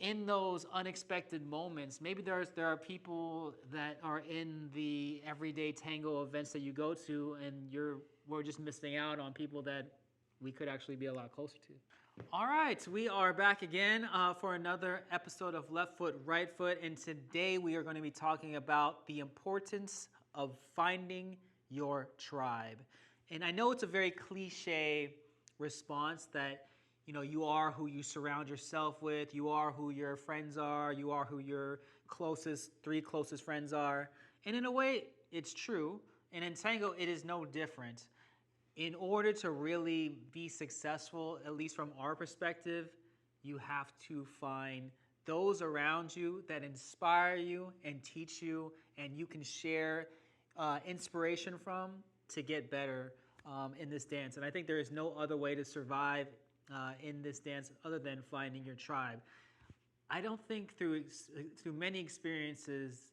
in those unexpected moments, maybe there are people that are in the everyday tango events that you go to, and we're just missing out on people that we could actually be a lot closer to. All right, we are back again for another episode of Left Foot, Right Foot, and today we are going to be talking about the importance of finding your tribe. And I know it's a very cliche response that, you know, you are who you surround yourself with, you are who your friends are, you are who your three closest friends are. And in a way, it's true. And in tango, it is no different. In order to really be successful, at least from our perspective, you have to find those around you that inspire you and teach you, and you can share inspiration from to get better in this dance. And I think there is no other way to survive in this dance other than finding your tribe. I don't think through many experiences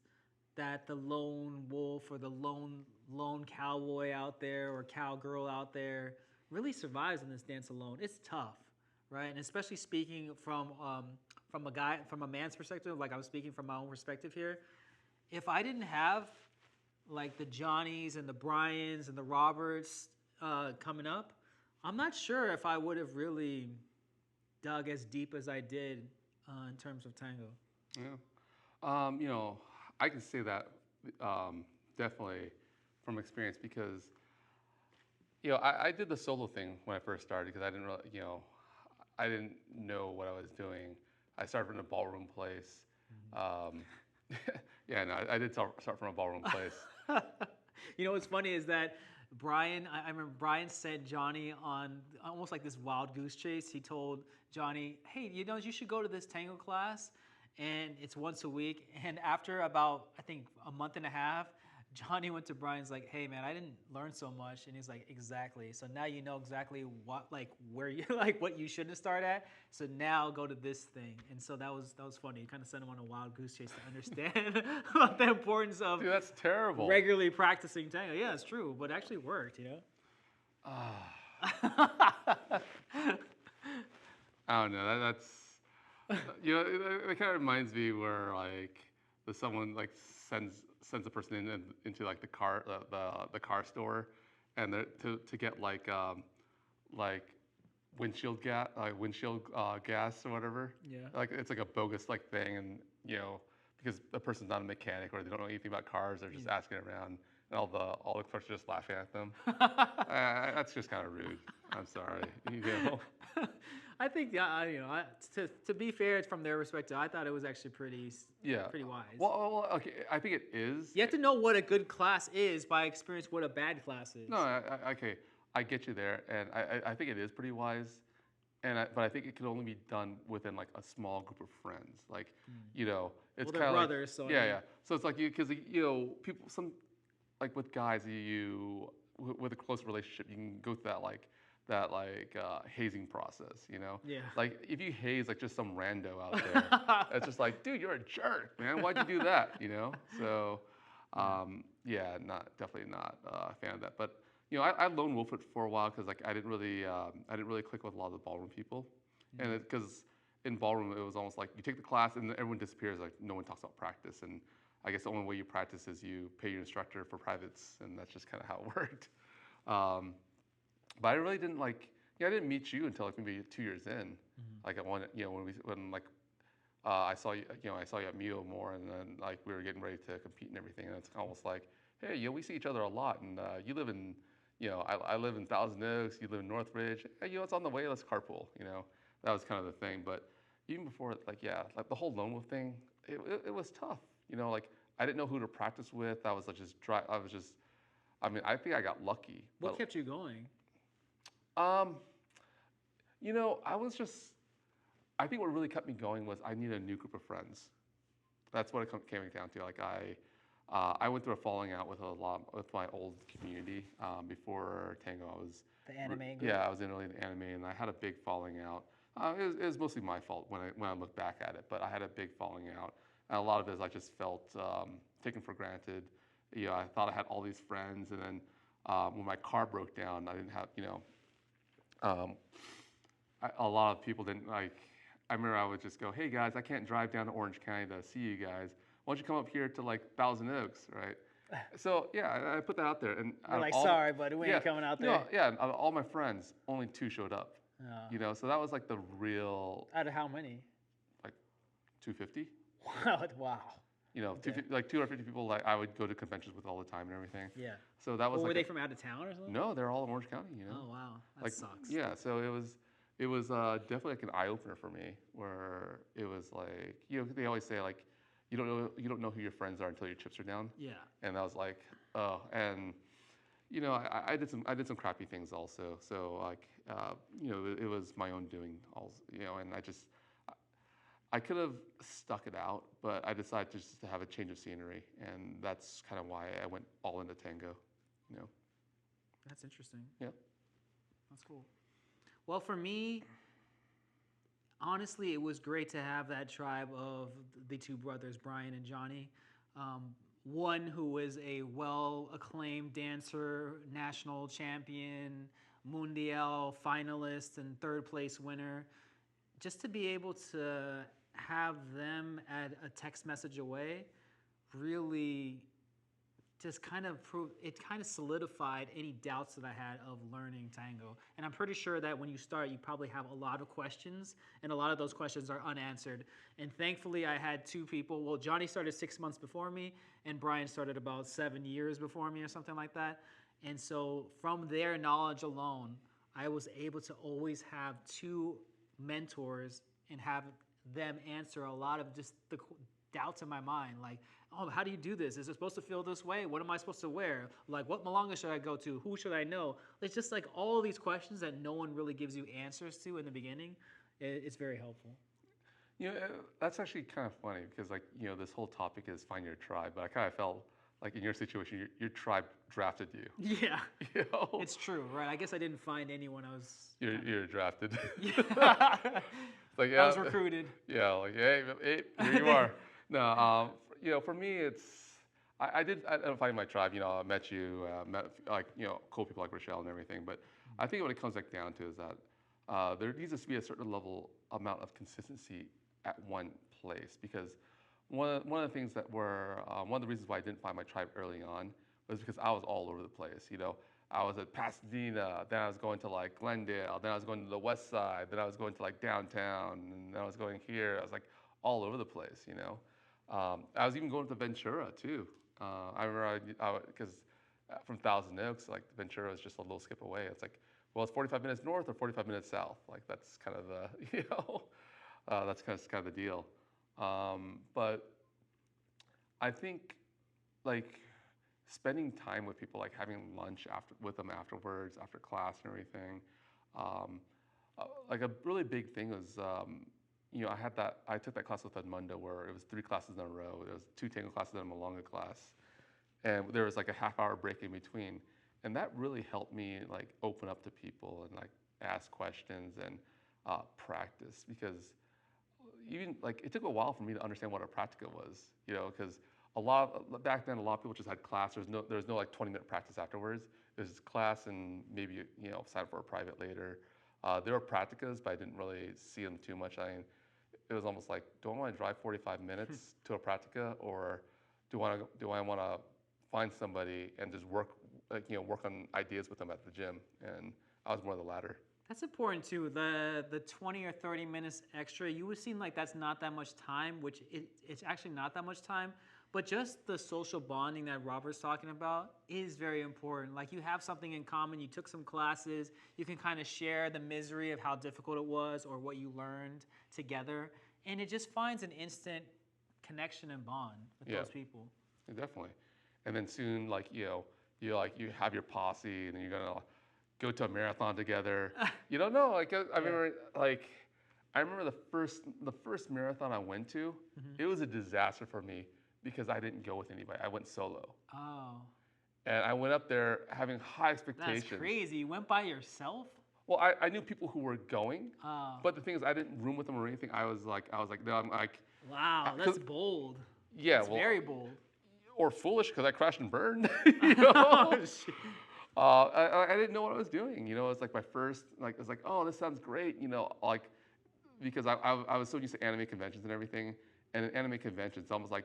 that the lone wolf or the lone cowboy out there or cowgirl out there really survives in this dance alone. It's tough, right? And especially speaking from a man's perspective, like I'm speaking from my own perspective here. If I didn't have like the Johnnies and the Bryans and the Roberts coming up, I'm not sure if I would have really dug as deep as I did in terms of tango. Yeah. You know, I can say that definitely from experience because, you know, I did the solo thing when I first started because I didn't really, you know, I didn't know what I was doing. I started from a ballroom place. Yeah, no, I did start from a ballroom place. You know what's funny is that Brian, I remember Brian sent Johnny on almost like this wild goose chase. He told Johnny, hey, you know, you should go to this tango class, and it's once a week. And after about, I think, a month and a half, Johnny went to Brian's like, hey man, I didn't learn so much. And he's like, exactly. So now you know exactly what, like where you, like what you shouldn't start at. So now go to this thing. And so that was funny. You kind of sent him on a wild goose chase to understand the importance of Dude, that's terrible. regularly practicing tango. Yeah, it's true, but it actually worked, you know? I don't know. That's you know, it kind of reminds me where like someone like sends a person into like the car store, and to get like windshield gas gas or whatever. Yeah. Like it's like a bogus like thing, and you know because the person's not a mechanic or they don't know anything about cars, they're just asking around, and all the clerks are just laughing at them. That's just kind of rude. I'm sorry. You know. I think, you know, to be fair, from their perspective, I thought it was actually pretty wise. Well, okay. I think it is. You have to know what a good class is by experience what a bad class is. No, okay. I get you there, and I think it is pretty wise, but I think it can only be done within like a small group of friends. Like, you know, it's Well, kind of they're brothers, so I yeah, mean- yeah. So it's like because you know people like with guys with a close relationship you can go through that hazing process, you know? Yeah. Like if you haze like just some rando out there, it's just like, dude, you're a jerk, man. Why'd you do that? You know? So, yeah, definitely not a fan of that. But you know, I lone wolfed it for a while because like I didn't really click with a lot of the ballroom people, and because in ballroom it was almost like you take the class and everyone disappears. Like no one talks about practice, and I guess the only way you practice is you pay your instructor for privates, and that's just kind of how it worked. But I really didn't like. Yeah, I didn't meet you until like maybe 2 years in. Like I saw you, you know, I saw you at Mio more, and then like we were getting ready to compete and everything, and it's almost like, hey, you know, we see each other a lot, and you live in, you know, I live in Thousand Oaks, you live in Northridge. Hey, you know, it's on the way. Let's carpool. You know, that was kind of the thing. But even before, like, yeah, like the whole lone wolf thing, it was tough. You know, like I didn't know who to practice with. I was like just dry. I mean, I think I got lucky. What kept you going? You know, I think what really kept me going was I needed a new group of friends. That's what it came down to. Like I went through a falling out with my old community before tango. I was The anime group? Yeah, I was in really the anime, and I had a big falling out. It was mostly my fault when I look back at it, but I had a big falling out, and a lot of it is I just felt taken for granted. You know, I thought I had all these friends, and then when my car broke down, I didn't have, you know, a lot of people didn't like. I remember I would just go, hey guys, I can't drive down to Orange County to see you guys. Why don't you come up here to like Thousand Oaks, right? So yeah, I put that out there, and You're like, sorry, buddy, we ain't coming out there. No, yeah, out of all my friends, only 2 showed up. Oh. You know, so that was like the real. Out of how many? Like 250. Wow. You know, like 250 people like I would go to conventions with all the time and everything. Yeah. So that was. Well, like were they from out of town or something? No, they're all in Orange County. You know. Oh wow, that like, sucks. Yeah, so it was definitely like an eye opener for me, where it was like, you know, they always say like, you don't know who your friends are until your chips are down. Yeah. And I was like, oh, and you know, I did some crappy things also. So like, you know, it was my own doing, also, you know, and I could have stuck it out, but I decided just to have a change of scenery, and that's kind of why I went all into tango, you know. That's interesting. Yeah. That's cool. Well, for me, honestly, it was great to have that tribe of the 2 brothers, Brian and Johnny. One who is a well-acclaimed dancer, national champion, Mundial finalist, and 3rd place winner. Just to be able to have them at a text message away really just kind of solidified any doubts that I had of learning tango. And I'm pretty sure that when you start, you probably have a lot of questions, and a lot of those questions are unanswered. And thankfully, I had 2 people. Well, Johnny started 6 months before me, and Brian started about 7 years before me or something like that. And so from their knowledge alone, I was able to always have 2 mentors and have them answer a lot of just the doubts in my mind, like, oh, how do you do this? Is it supposed to feel this way? What am I supposed to wear? Like, what milonga should I go to? Who should I know? It's just like all these questions that no one really gives you answers to in the beginning. It's very helpful. You know, that's actually kind of funny because, like, you know, this whole topic is find your tribe, but I kind of felt like in your situation, your tribe drafted you. Yeah, you know? It's true, right? I guess I didn't find anyone I was. You're drafted. Yeah. Like, yeah, I was recruited. Yeah, like, hey, here you are. No, you know, for me, I did find my tribe. You know, I met you, met like, you know, cool people like Rochelle and everything. But I think what it comes back down to is that there needs to be a certain amount of consistency at one place, because one of the things that were one of the reasons why I didn't find my tribe early on was because I was all over the place. You know, I was at Pasadena, then I was going to like Glendale, then I was going to the West Side, then I was going to like downtown, and then I was going here. I was like all over the place, you know. I was even going to Ventura too. I remember because from Thousand Oaks, like Ventura is just a little skip away. It's like, well, it's 45 minutes north or 45 minutes south. Like that's kind of the, you know, that's kind of the deal. But I think like spending time with people, like having lunch with them afterwards, after class and everything. Like a really big thing was, you know, I took that class with Edmundo where it was 3 classes in a row. There was 2 tango classes and a milonga class. And there was like a half-hour break in between. And that really helped me like open up to people and like ask questions and practice, because even like it took a while for me to understand what a practica was, you know, because back then a lot of people just had class. There's no like 20-minute practice afterwards. There's class and maybe, you know, sign up for a private later. There were practicas, but I didn't really see them too much. I mean, it was almost like, do I want to drive 45 minutes to a practica, or do I want to find somebody and just work on ideas with them at the gym? And I was more the latter. That's important too. The 20 or 30 minutes extra, you would seem like that's not that much time, which it's actually not that much time. But just the social bonding that Robert's talking about is very important. Like you have something in common, you took some classes, you can kind of share the misery of how difficult it was or what you learned together. And it just finds an instant connection and bond with those people. Yeah, definitely. And then soon, like, you have your posse and then you're going to go to a marathon together. You don't know. Like, I remember the first marathon I went to, it was a disaster for me, because I didn't go with anybody. I went solo. Oh. And I went up there having high expectations. That's crazy. You went by yourself? Well, I knew people who were going, but the thing is, I didn't room with them or anything. I was like, no, I'm like. Wow, that's bold. Yeah, that's very bold. Or foolish, because I crashed and burned. You know? I didn't know what I was doing. You know, it's like my first, like, it's like, oh, this sounds great. You know, like because I was so used to anime conventions and everything, and in anime conventions, it's almost like,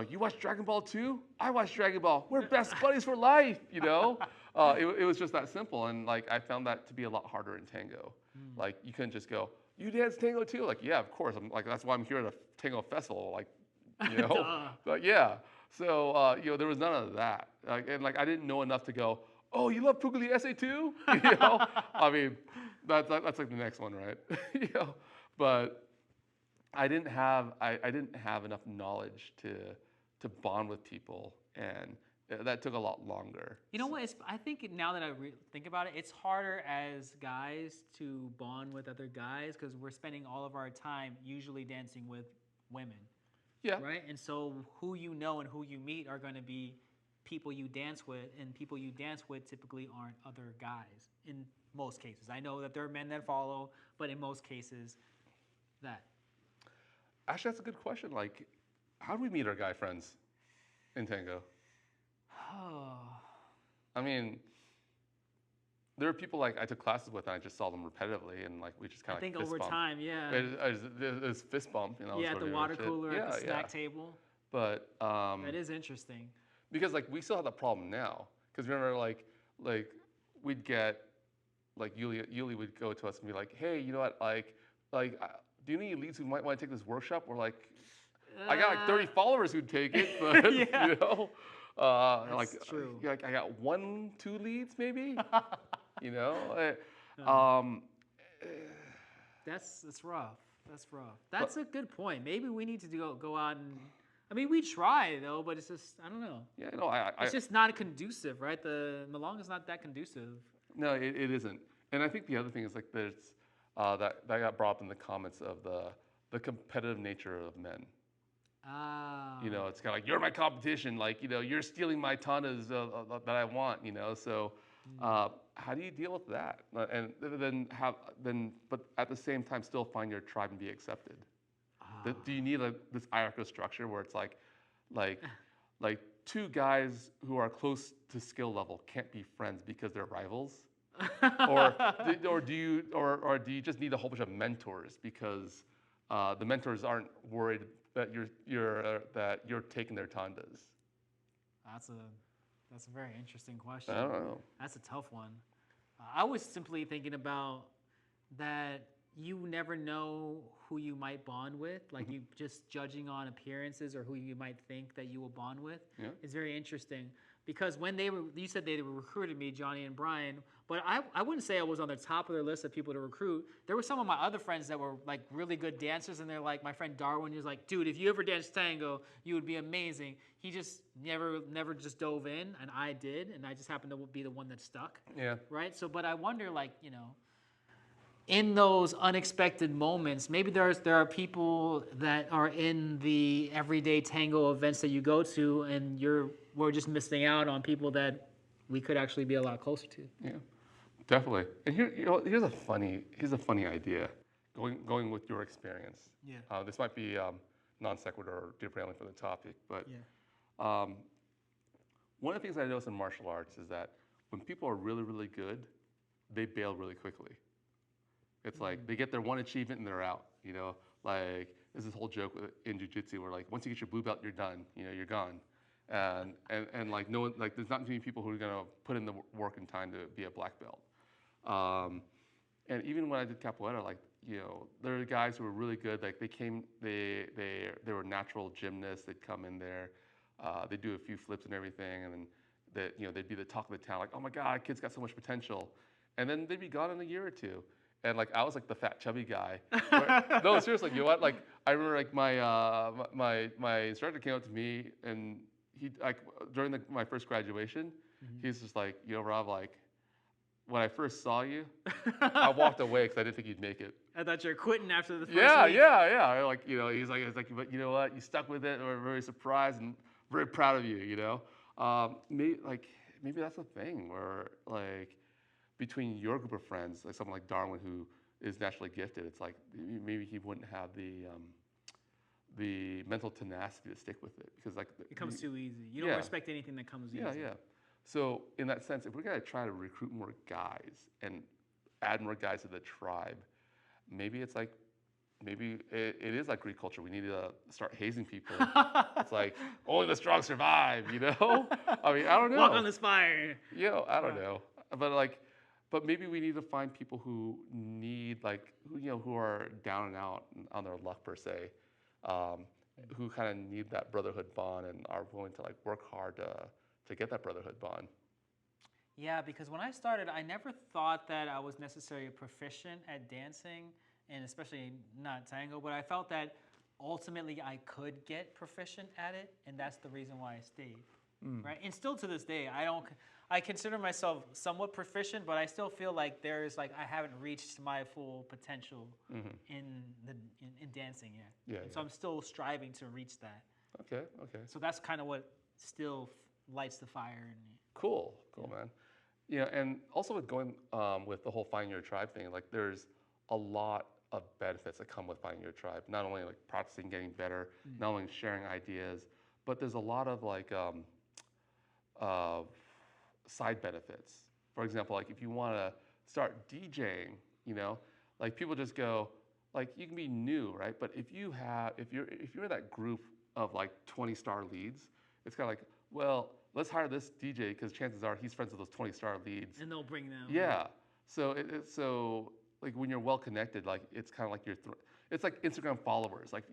you watch Dragon Ball too? I watch Dragon Ball. We're best buddies for life, it was just that simple, and like I found that to be a lot harder in tango. Like you couldn't just go, you dance tango too? Like, yeah, of course. I'm like, that's why I'm here at a tango festival. Like, but yeah. So there was none of that, and like I didn't know enough to go, oh, you love Pugliese too? I mean, that's like the next one, right? But I didn't have enough knowledge to bond with people, and that took a lot longer. You know what? I think now that I think about it, it's harder as guys to bond with other guys because we're spending all of our time usually dancing with women. Yeah. Right? And so who you know and who you meet are going to be people you dance with, and people you dance with typically aren't other guys in most cases. I know that there are men that follow, but in most cases, that. Actually, that's a good question. Like, how do we meet our guy friends in tango? I mean, there are people like I took classes with, and I just saw them repetitively, and like we just kind of. I think over time, yeah. There's fist bump, Yeah, at the water cooler, at the snack table. But that is interesting. Because like we still have that problem now. Because remember, like we'd get like Yuli would go to us and be like, hey, you know what, do you need leads who might want to take this workshop? We're like, I got like 30 followers who'd take it, but That's true. Like I got 1-2 leads maybe, That's rough. That's rough. That's a good point. Maybe we need to go out and. I mean, we try though, but it's just I don't know. Yeah, no, it's just not conducive, right? The Milonga's not that conducive. No, it isn't. And I think the other thing is like there's that got brought up in the comments of the competitive nature of men. Ah. It's kind of like you're my competition, like you're stealing my tandas that I want, So how do you deal with that? And but at the same time still find your tribe and be accepted? Do you need this hierarchical structure where it's like two guys who are close to skill level can't be friends because they're rivals, or do you just need a whole bunch of mentors because the mentors aren't worried that you're taking their tandas? That's a very interesting question. I don't know. That's a tough one. I was simply thinking about that. You never know who you might bond with, like you just judging on appearances or who you might think that you will bond with. Yeah. It's very interesting because when you said they recruited me, Johnny and Brian, but I wouldn't say I was on the top of their list of people to recruit. There were some of my other friends that were like really good dancers, and they're like, my friend Darwin, he was like, dude, if you ever dance tango, you would be amazing. He just never just dove in, and I did, and I just happened to be the one that stuck. Yeah. Right? So, but I wonder, in those unexpected moments, maybe there are people that are in the everyday tango events that you go to, and we're just missing out on people that we could actually be a lot closer to. Yeah, definitely. And here's a funny idea, going with your experience. Yeah. This might be non sequitur or derailing from the topic, but one of the things I notice in martial arts is that when people are really, really good, they bail really quickly. It's like they get their one achievement and they're out. Like there's this whole joke in jiu-jitsu where like once you get your blue belt, you're done. You're gone. And like no one, like there's not too many people who are gonna put in the work and time to be a black belt. And even when I did capoeira, like there are guys who were really good. Like they were natural gymnasts. They'd come in there, they'd do a few flips and everything, and then they'd be the talk of the town. Like, oh my God, kid's got so much potential. And then they'd be gone in a year or two. And like I was like the fat chubby guy. No, seriously, you know what? Like I remember like my instructor came up to me and he like during my first graduation, he's just like, Rob, like when I first saw you, I walked away because I didn't think you'd make it. I thought you were quitting after the first week. Yeah. Like he's like, but you know what? You stuck with it. And we're very surprised and very proud of you. Maybe that's a thing where like. Between your group of friends, like someone like Darwin who is naturally gifted, it's like maybe he wouldn't have the mental tenacity to stick with it because like it comes too easy. You don't respect anything that comes easy. Yeah. So in that sense, if we're gonna try to recruit more guys and add more guys to the tribe, maybe it's like maybe it is like Greek culture. We need to start hazing people. It's like only the strong survive, you know? I mean, I don't know. Walk on this fire. I don't know. But like, but maybe we need to find people who need like, who are down and out on their luck per se, who kind of need that brotherhood bond and are willing to like work hard to get that brotherhood bond. Yeah, because when I started, I never thought that I was necessarily proficient at dancing, and especially not tango, but I felt that ultimately I could get proficient at it, and that's the reason why I stayed. Right? And still to this day, I consider myself somewhat proficient, but I still feel like I haven't reached my full potential in dancing yet. Yeah, So I'm still striving to reach that. Okay. So that's kind of what still lights the fire in me. Cool, man. And also with going with the whole finding your tribe thing, like there's a lot of benefits that come with finding your tribe. Not only like practicing, getting better, not only sharing ideas, but there's a lot of like side benefits. For example, like if you want to start DJing, like people just go, like you can be new, right? But if you're in that group of like 20-star leads, it's kind of like, well, let's hire this DJ because chances are he's friends with those 20-star leads. And they'll bring them. Yeah. So so like when you're well connected, like it's kind of like it's like Instagram followers. Like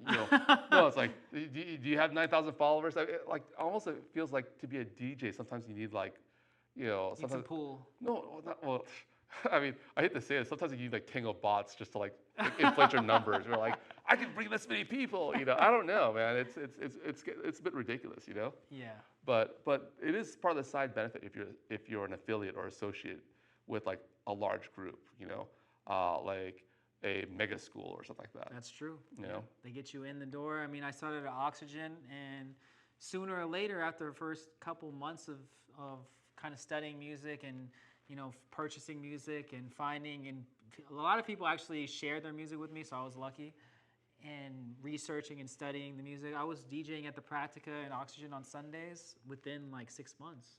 no, it's like do you have 9,000 followers? Like almost it feels like to be a DJ. Sometimes you need like sometimes It's a pool. No, well. I mean, I hate to say it. Sometimes you need like Tango bots just to like inflate your numbers. You're like, I can bring this many people. I don't know, man. It's a bit ridiculous, Yeah. But it is part of the side benefit if you're an affiliate or associate with like a large group, like a mega school or something like that. That's true. Yeah. They get you in the door. I mean, I started at Oxygen, and sooner or later, after the first couple months of kind of studying music and purchasing music and finding, and a lot of people actually shared their music with me, so I was lucky. And researching and studying the music, I was DJing at the Practica and Oxygen on Sundays within like 6 months.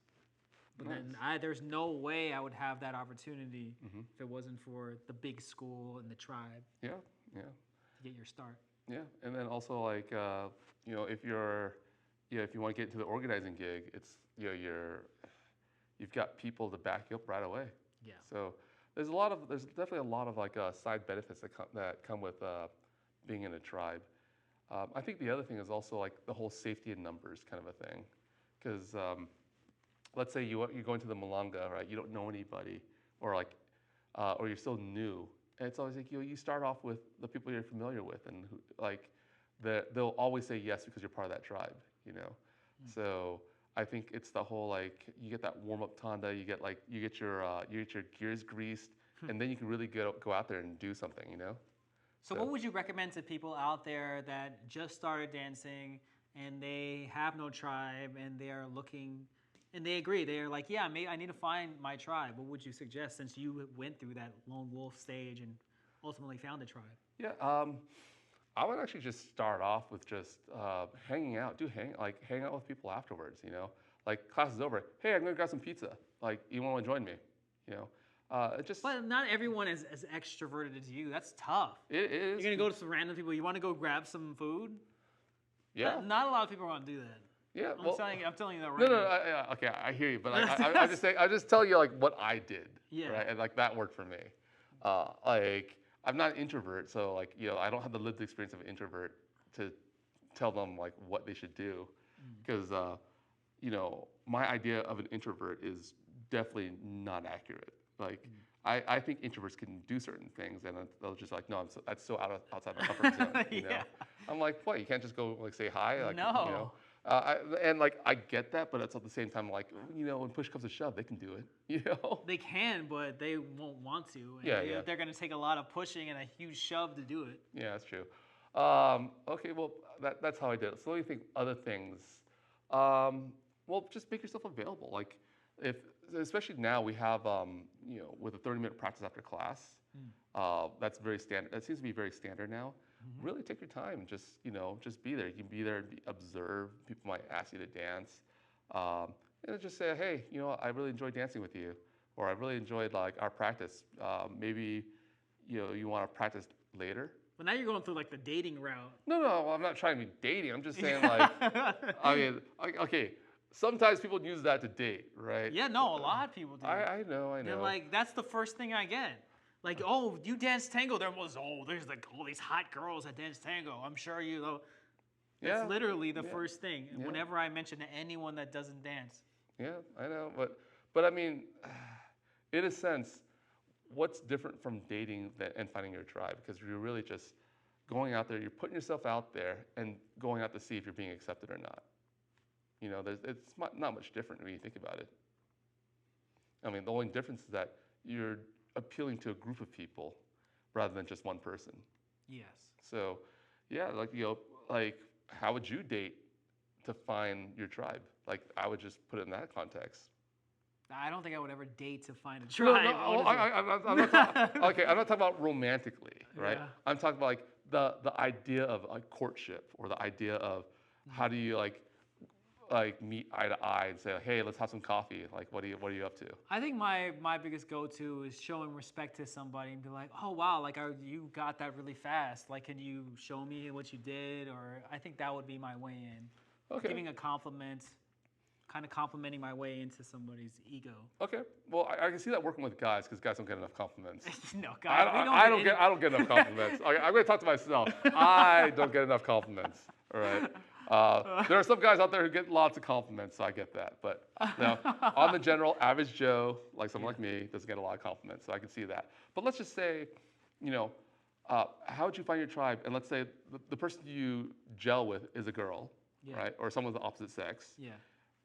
But Nice. then there's no way I would have that opportunity if it wasn't for the big school and the tribe. Yeah. To get your start. Yeah, and then also like if you want to get into the organizing gig, it's you've got people to back you up right away. Yeah. So there's definitely a lot of like side benefits that come with being in a tribe. I think the other thing is also like the whole safety in numbers kind of a thing, because let's say you're going to the Malanga, right? You don't know anybody, or like or you're still new, and it's always like you start off with the people you're familiar with, and they'll always say yes because you're part of that tribe, So I think it's the whole like you get that warm up tanda, you get your gears greased, and then you can really go out there and do something, So what would you recommend to people out there that just started dancing and they have no tribe and they are looking and they agree, they're like, yeah, maybe I need to find my tribe. What would you suggest since you went through that lone wolf stage and ultimately found a tribe? Yeah, I would actually just start off with just hanging out. Hang out with people afterwards. Like class is over. Hey, I'm gonna grab some pizza. Like, you want to join me? But not everyone is as extroverted as you. That's tough. It is. You're gonna go to some random people. You want to go grab some food? Yeah. Not a lot of people want to do that. Yeah. I'm telling you that right now. Okay, I hear you, but I just tell you like what I did. Yeah. Right, and like that worked for me. I'm not an introvert, so like I don't have the lived experience of an introvert to tell them like what they should do, because my idea of an introvert is definitely not accurate. Like I think introverts can do certain things, and they'll just like, no, that's so outside my comfort zone. Yeah. I'm like, what? You can't just go like say hi? Like, No. And like I get that, but it's at the same time like when push comes to shove, they can do it. They can, but they won't want to. And Yeah. They're going to take a lot of pushing and a huge shove to do it. Yeah, that's true. Okay, well that's how I did it. So let me think other things. Well, just make yourself available. Like especially now we have with a 30-minute practice after class. That's very standard. That seems to be very standard now. Really take your time. Just be there. You can be there and observe. People might ask you to dance, and just say, hey, I really enjoyed dancing with you, or I really enjoyed like our practice. Maybe you want to practice later. But now you're going through like the dating route. No, I'm not trying to be dating. I'm just saying like, I mean, okay, sometimes people use that to date, right? Yeah, no, a lot of people do. I know. They're like, that's the first thing I get. Like, oh, you dance tango. There's like all these hot girls that dance tango. I'm sure you know. Yeah. It's literally the first thing. Yeah. Whenever I mention to anyone that doesn't dance. Yeah, I know, but I mean, in a sense, what's different from dating and finding your tribe? Because you're really just going out there, you're putting yourself out there and going out to see if you're being accepted or not. You know, it's not much different when you think about it. I mean, the only difference is that you're appealing to a group of people rather than just one person. Yes. So, yeah, like, you know, like, how would you date to find your tribe? Like, I would just put it in that context. I don't think I would ever date to find a tribe. No, I'm not okay, I'm not talking about romantically, right? Yeah. I'm talking about like the idea of like courtship, or the idea of how do you like meet eye to eye and say, hey, let's have some coffee. Like, what are you up to? I think my biggest go-to is showing respect to somebody and be like, oh wow, like you got that really fast. Like, can you show me what you did? Or I think that would be my way in. Okay. Giving a compliment, kind of complimenting my way into somebody's ego. Okay. Well, I can see that working with guys, because guys don't get enough compliments. No, guys, I don't get enough compliments. Okay, I'm going to talk to myself. I don't get enough compliments. All right. There are some guys out there who get lots of compliments, so I get that. But you know, on the general, average Joe, like someone like me, doesn't get a lot of compliments, so I can see that. But let's just say, you know, how would you find your tribe? And let's say the person you gel with is a girl, right, or someone of the opposite sex. Yeah.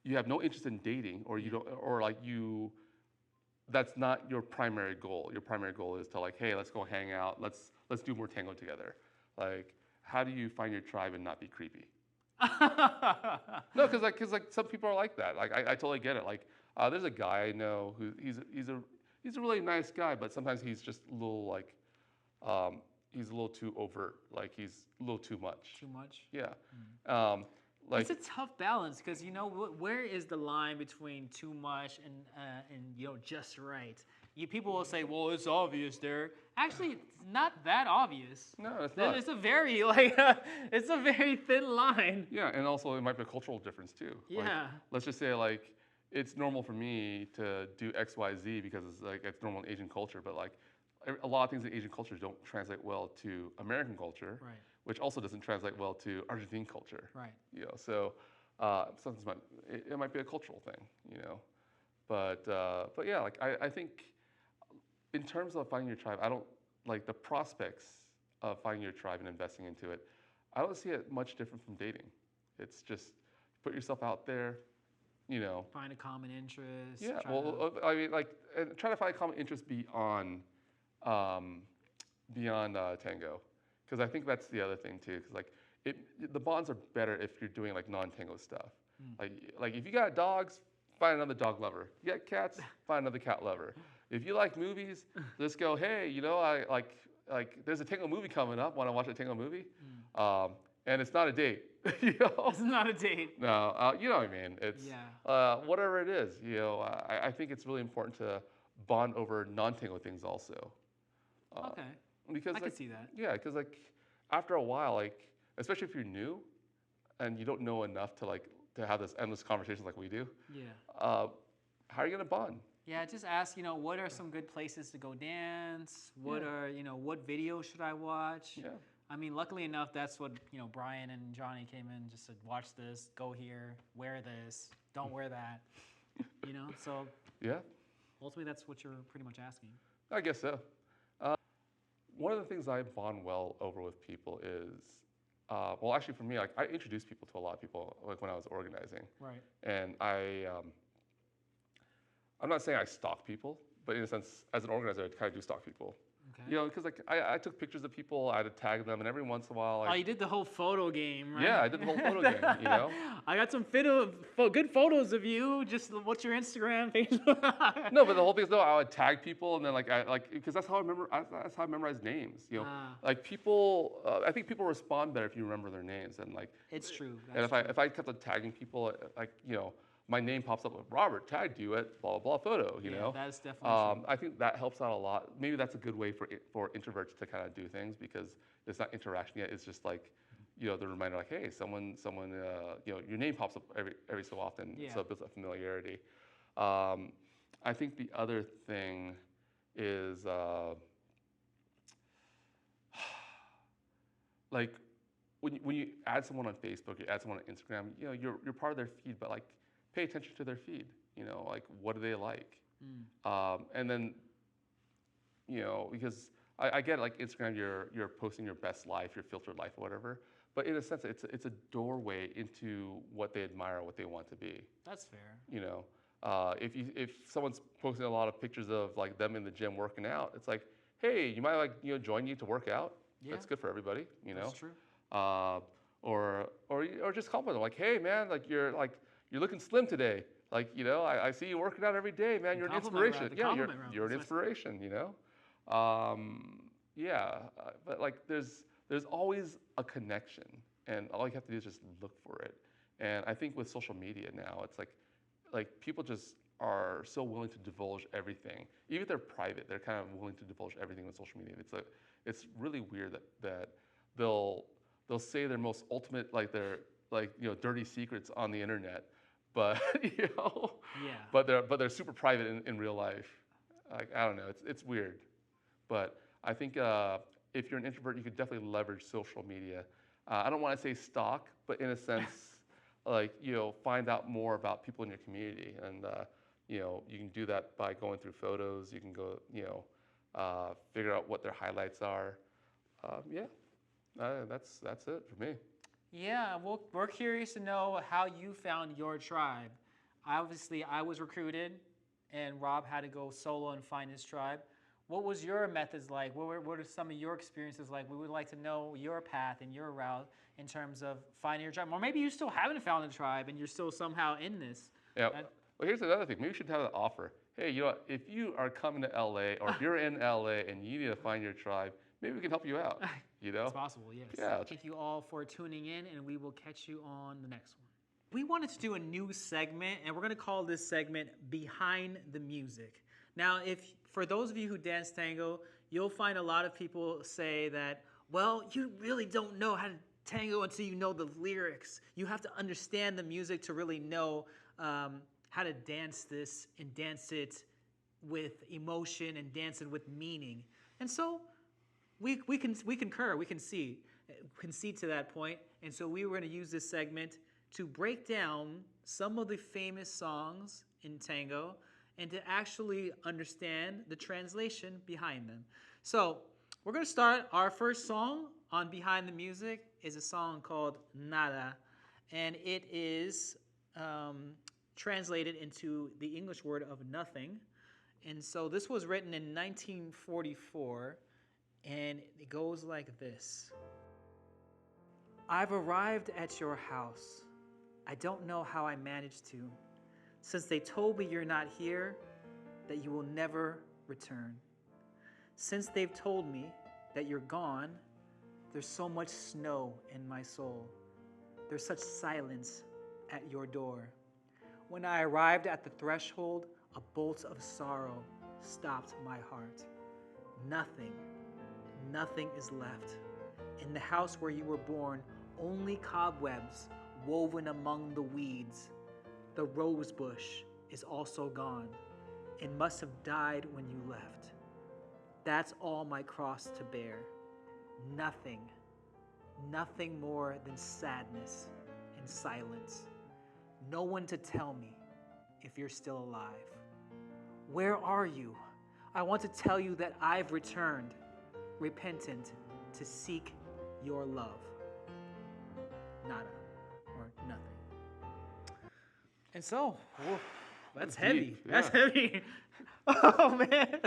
You have no interest in dating, or you don't, or like you, that's not your primary goal. Your primary goal is to like, hey, let's go hang out. Let's do more tango together. Like, how do you find your tribe and not be creepy? No, because some people are like that. Like, I totally get it. Like, there's a guy I know who he's a really nice guy, but sometimes he's just a little like, he's a little too overt. Like, he's a little too much. Too much? Yeah. Like, it's a tough balance, because you know where is the line between too much and you know just right. People will say, well, it's obvious, Derek. Actually, it's not that obvious. No, it's not. It's a very it's a very thin line. Yeah, and also it might be a cultural difference too. Yeah. Like, let's just say like it's normal for me to do X, Y, Z because it's normal in Asian culture, but like a lot of things in Asian culture don't translate well to American culture. Right. Which also doesn't translate well to Argentine culture. Right. You know, so sometimes it might be a cultural thing, you know. But yeah, like I think in terms of finding your tribe, I don't like the prospects of finding your tribe and investing into it. I don't see it much different from dating. It's just put yourself out there, you know. Find a common interest. Yeah. Well, I mean, like, and try to find a common interest beyond tango. Because I think that's the other thing too. Because like the bonds are better if you're doing like non-tango stuff. Like if you got dogs, find another dog lover. You got cats, find another cat lover. If you like movies, just go, hey, you know, I like there's a tango movie coming up. Want to watch a tango movie? And it's not a date. You know? It's not a date. No, you know what I mean. It's whatever it is. You know, I think it's really important to bond over non-tango things also. Okay. Because I can see that. Yeah, because like after a while, like especially if you're new and you don't know enough to have this endless conversations like we do. Yeah. How are you gonna bond? Yeah, just ask, you know, what are some good places to go dance? What are, you know, what video should I watch? Yeah. I mean, luckily enough, that's what, you know, Brian and Johnny came in, just said, watch this, go here, wear this, don't wear that. You know, so yeah. Ultimately, that's what you're pretty much asking. I guess so. One of the things I bond well over with people is, well, actually for me, like I introduce people to a lot of people, like when I was organizing. Right. And I'm not saying I stalk people, but in a sense, as an organizer, I kind of do stalk people. Okay. You know, because like I took pictures of people, I had to tag them, and every once in a while, You did the whole photo game, right? Yeah, I did the whole photo game. You know. I got some good photos of you. Just what's your Instagram, Facebook? No, but the whole thing is I would tag people, and then because that's how I remember. That's how I memorize names. You know, like people. I think people respond better if you remember their names, and like. It's true. And if I kept on tagging people, like you know, my name pops up with Robert tagged you at blah blah blah photo. You know, that is definitely true. I think that helps out a lot. Maybe that's a good way for introverts to kind of do things because it's not interaction yet. It's just like, you know, the reminder like, hey, someone, you know, your name pops up every so often, so it builds up familiarity. I think the other thing is like when you add someone on Facebook, you add someone on Instagram, you know, you're part of their feed, but like pay attention to their feed. You know, like what do they like? And then, you know, because I get like Instagram, you're posting your best life, your filtered life, or whatever. But in a sense, it's a doorway into what they admire, what they want to be. That's fair. You know, if someone's posting a lot of pictures of like them in the gym working out, it's like, hey, you might like, you know, join you to work out. Yeah. That's good for everybody. You know. That's true. Or just compliment them like, hey man, like you're looking slim today. Like, you know, I see you working out every day, man. You're an inspiration. Yeah, you're an inspiration. You know. But like there's always a connection, and all you have to do is just look for it. And I think with social media now, it's like people just are so willing to divulge everything. Even if they're private, they're kind of willing to divulge everything with social media. It's really weird that they'll say their most ultimate, like their, like, you know, dirty secrets on the internet, but you know, but they're super private in real life. Like, I don't know, it's weird, but I think if you're an introvert, you could definitely leverage social media. I don't want to say stalk, but in a sense, like, you know, find out more about people in your community, and you know, you can do that by going through photos. You can go, you know, figure out what their highlights are. That's it for me. Yeah, well, we're curious to know how you found your tribe. Obviously, I was recruited, and Rob had to go solo and find his tribe. What was your methods like? What are some of your experiences like? We would like to know your path and your route in terms of finding your tribe. Or maybe you still haven't found a tribe and you're still somehow in this. Yeah. Well, here's another thing. Maybe we should have an offer. Hey, you know what? If you are coming to LA, or if you're in LA and you need to find your tribe, maybe we can help you out. You know? It's possible, yes. Yeah. Thank you all for tuning in, and we will catch you on the next one. We wanted to do a new segment, and we're going to call this segment Behind the Music. Now, for those of you who dance tango, you'll find a lot of people say that, well, you really don't know how to tango until you know the lyrics. You have to understand the music to really know how to dance this and dance it with emotion and dance it with meaning. And so we concur, we concede to that point. And so we were going to use this segment to break down some of the famous songs in tango and to actually understand the translation behind them. So we're going to start. Our first song on Behind the Music is a song called Nada, and it is translated into the English word of nothing. And so this was written in 1944, and it goes like this. I've arrived at your house. I don't know how I managed to, since they told me you're not here, that you will never return. Since they've told me that you're gone, there's so much snow in my soul. There's such silence at your door. When I arrived at the threshold, a bolt of sorrow stopped my heart. Nothing is left. In the house where you were born, only cobwebs woven among the weeds. The rose bush is also gone. It must have died when you left. That's all my cross to bear. Nothing more than sadness and silence. No one to tell me if you're still alive. Where are you? I want to tell you that I've returned, repentant, to seek your love. Nada, or nothing. And so, that's heavy. Yeah. That's heavy. Oh, man.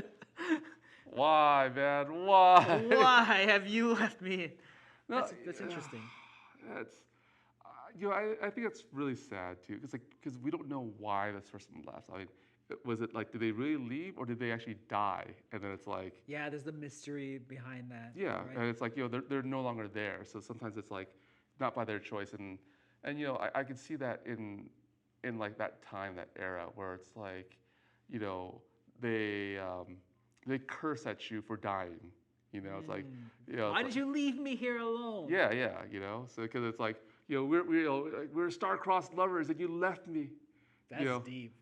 Why, man? Why? Why have you left me? No, That's interesting. That's, you know, I think that's really sad too, because we don't know why this person left. I mean, was it like, did they really leave, or did they actually die? And then it's like, Yeah, there's the mystery behind that. yeah, right? and it's like, you know, they're no longer there. So sometimes it's like not by their choice, and you know, I can see that in in like that time, that era where it's like, you know, they curse at you for dying. You know, it's like, you know, Why did you leave me here alone? yeah, yeah, you know, so because it's like, you know, we're star-crossed lovers and you left me. That's You know, deep.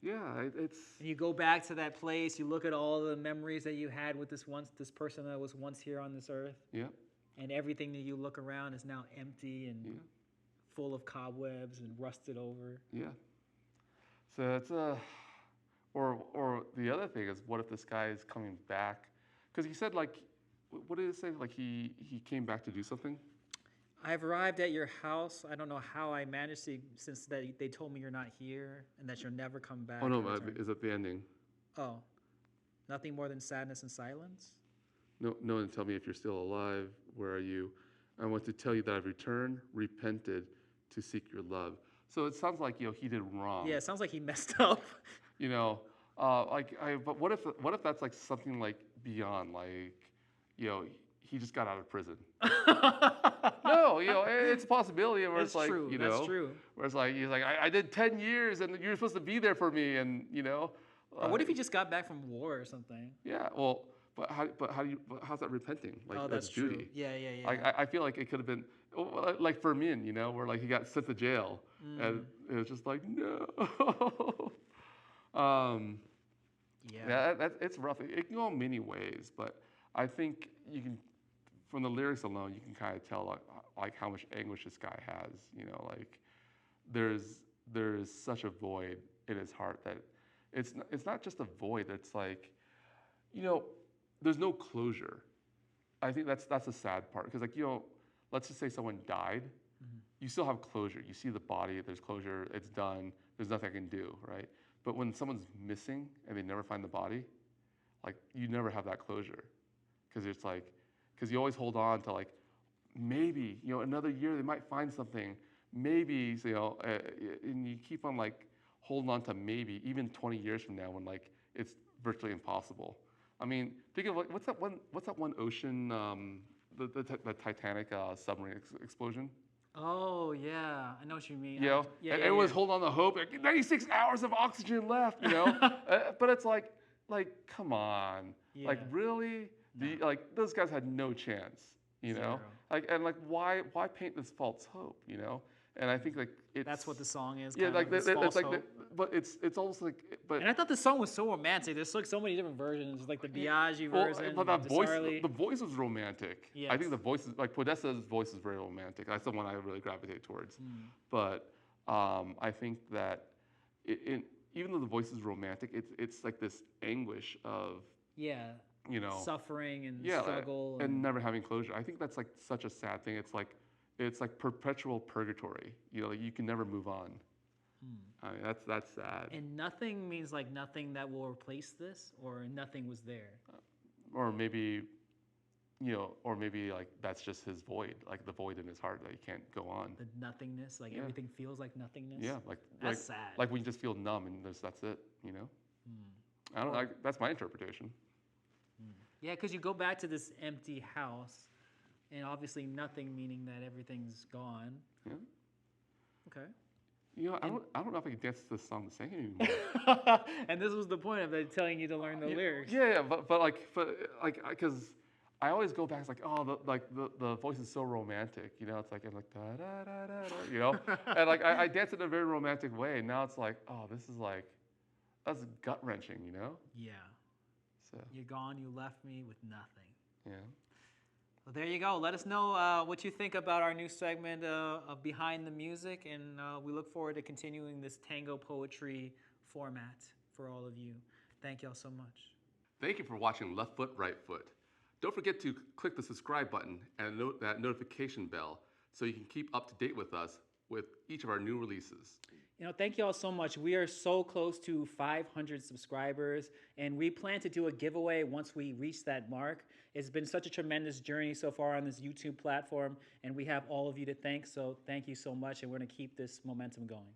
yeah, it's And you go back to that place, you look at all the memories that you had with this person that was once here on this earth, yeah, and everything that you look around is now empty and yeah, full of cobwebs and rusted over. yeah. So it's or the other thing is, what if this guy is coming back? Because he said like, what did it say? Like he came back to do something. I've arrived at your house. I don't know how I managed to, since they told me you're not here and that you'll never come back. Oh no, or return. is it the ending? Oh, nothing more than sadness and silence? No, no one tell me if you're still alive. Where are you? I want to tell you that I've returned, repented, to seek your love. So it sounds like, you know, he did wrong. Yeah, it sounds like he messed up. You know, but what if that's like something like beyond, like, you know, he just got out of prison. No, you know, it's a possibility where it's like, true. you know, That's true. where it's like, he's like, I did 10 years and you're supposed to be there for me, and you know. Or what if he just got back from war or something? Yeah, well, how's that repenting? Like, Oh, that's duty. true. Yeah, yeah, yeah. Like, I feel like it could have been, like for Min, you know, where like he got sent to jail, and it was just like, no. Yeah, it's rough. It can go many ways, but I think you can, from the lyrics alone, you can kind of tell like how much anguish this guy has. You know, like there's such a void in his heart that it's not just a void. It's like, you know, there's no closure. I think that's the sad part, because like, you know, let's just say someone died, you still have closure. You see the body, there's closure, it's done. There's nothing I can do, right? But when someone's missing and they never find the body, like you never have that closure, because it's like, because you always hold on to like, maybe, you know, another year they might find something, maybe, you know, and you keep on like holding on to maybe even 20 years from now when like it's virtually impossible. I mean, think of like, what's that one ocean, the Titanic submarine explosion? Oh, yeah. I know what you mean. You know, Yeah, and yeah, everyone's yeah. holding on to hope. Like 96 hours of oxygen left, you know. But it's like, come on, like Yeah. really? No. Like those guys had no chance, you know. Zero. Like, and like why paint this false hope, you know? And I think like That's what the song is. yeah, kind like of, this it's false like hope. but it's almost like but. And I thought the song was so romantic. There's like so many different versions, like the Biaggi Well, version, but that voice, Mazarello. the voice was romantic. I Yes. think the voice is like Podesta's voice is very romantic. That's the one I really gravitate towards. But I think that even though the voice is romantic, it's like this anguish of, Yeah. you know, Suffering and yeah, struggle. and never having closure. I think that's like such a sad thing. It's like perpetual purgatory. You know, like you can never move on. I mean, that's sad. And nothing means like nothing that will replace this, or nothing was there. Or maybe, you know, or maybe like that's just his void, like the void in his heart that he can't go on. The nothingness, like everything feels like nothingness. Yeah, like That's sad. Like when you just feel numb and that's it, you know. I don't know. That's my interpretation. Yeah, because you go back to this empty house, and obviously nothing meaning that everything's gone. Yeah. Okay. You know, I don't know if I can dance to this song the same anymore. And this was the point of it, telling you to learn the lyrics. Yeah, but like because I always go back. It's like, oh, the voice is so romantic. You know, it's like, I'm like da da da da da. You know, and like I dance in a very romantic way. And now it's like, oh, this is like, that's gut wrenching. You know. Yeah. So You're gone. You left me with nothing. yeah. Well, there you go. Let us know what you think about our new segment of Behind the Music, and we look forward to continuing this tango poetry format for all of you. Thank y'all so much. Thank you for watching Left Foot, Right Foot. Don't forget to click the subscribe button and note that notification bell so you can keep up to date with us with each of our new releases. You know, thank you all so much. We are so close to 500 subscribers, and we plan to do a giveaway once we reach that mark. It's been such a tremendous journey so far on this YouTube platform, and we have all of you to thank, so thank you so much, and we're going to keep this momentum going.